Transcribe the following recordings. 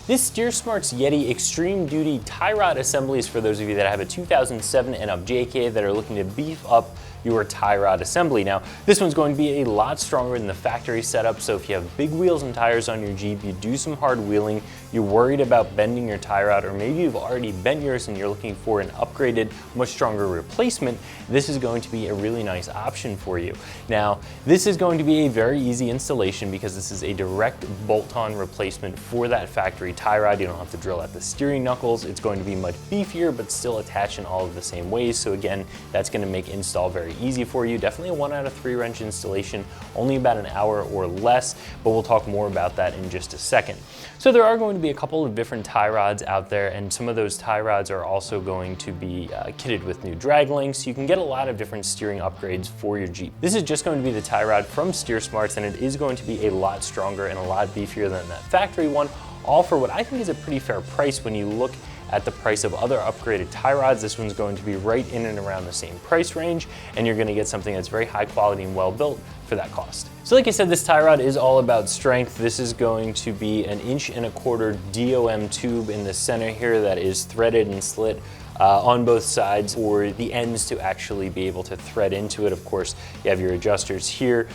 This SteerSmart's YETI Extreme Duty tie rod assembly is for those of you that have a 2007 and up JK that are looking to beef up your tie rod assembly. Now, this one's going to be a lot stronger than the factory setup, so if you have big wheels and tires on your Jeep, you do some hard wheeling, you're worried about bending your tie rod, or maybe you've already bent yours and you're looking for an upgraded, much stronger replacement, this is going to be a really nice option for you. Now, this is going to be a very easy installation because this is a direct bolt-on replacement for that factory tie rod. You don't have to drill out the steering knuckles. It's going to be much beefier, but still attached in all of the same ways. So again, that's going to make install very easy for you. Definitely a 1 out of 3 wrench installation, only about an hour or less, but we'll talk more about that in just a second. So there are going to be a couple of different tie rods out there, and some of those tie rods are also going to be kitted with new drag links. You can get a lot of different steering upgrades for your Jeep. This is just going to be the tie rod from SteerSmarts, and it is going to be a lot stronger and a lot beefier than that factory one, all for what I think is a pretty fair price when you look at the price of other upgraded tie rods. This one's going to be right in and around the same price range, and you're going to get something that's very high quality and well built for that cost. So like I said, this tie rod is all about strength. This is going to be 1.25 inch DOM tube in the center here that is threaded and slit on both sides for the ends to actually be able to thread into it. Of course, you have your adjusters here.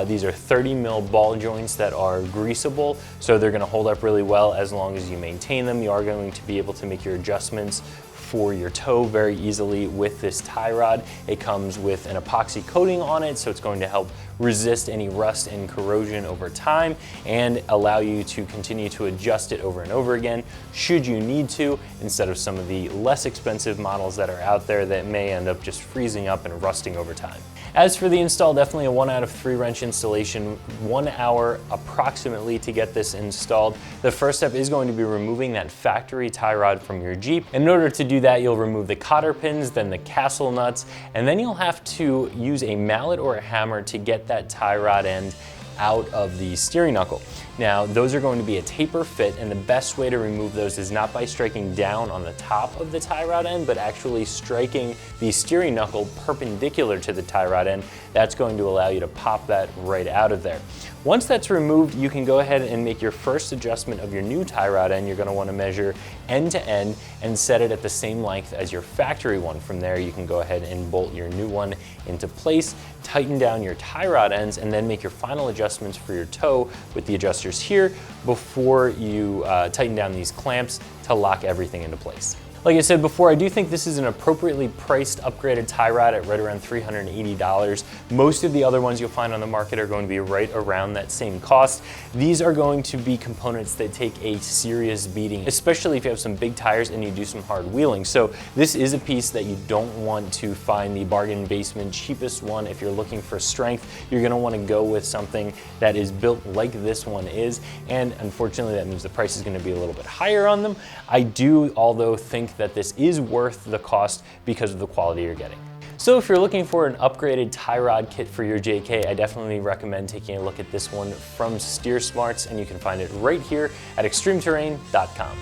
These are 30 mil ball joints that are greasable, so they're going to hold up really well as long as you maintain them. You are going to be able to make your adjustments for your toe very easily with this tie rod. It comes with an epoxy coating on it, so it's going to help resist any rust and corrosion over time and allow you to continue to adjust it over and over again should you need to, instead of some of the less expensive models that are out there that may end up just freezing up and rusting over time. As for the install, definitely a 1 out of 3 wrench installation, 1 hour approximately to get this installed. The first step is going to be removing that factory tie rod from your Jeep. And in order to do that, you'll remove the cotter pins, then the castle nuts, and then you'll have to use a mallet or a hammer to get that tie rod end out of the steering knuckle. Now, those are going to be a taper fit, and the best way to remove those is not by striking down on the top of the tie rod end, but actually striking the steering knuckle perpendicular to the tie rod end. That's going to allow you to pop that right out of there. Once that's removed, you can go ahead and make your first adjustment of your new tie rod end. You're going to want to measure end to end and set it at the same length as your factory one. From there, you can go ahead and bolt your new one into place, tighten down your tie rod ends, and then make your final adjustments for your toe with the adjusters here before you tighten down these clamps to lock everything into place. Like I said before, I do think this is an appropriately priced upgraded tie rod at right around $380. Most of the other ones you'll find on the market are going to be right around that same cost. These are going to be components that take a serious beating, especially if you have some big tires and you do some hard wheeling. So this is a piece that you don't want to find the bargain basement cheapest one. If you're looking for strength, you're going to want to go with something that is built like this one is, and unfortunately that means the price is going to be a little bit higher on them. I do, although, think that this is worth the cost because of the quality you're getting. So if you're looking for an upgraded tie rod kit for your JK, I definitely recommend taking a look at this one from SteerSmarts, and you can find it right here at ExtremeTerrain.com.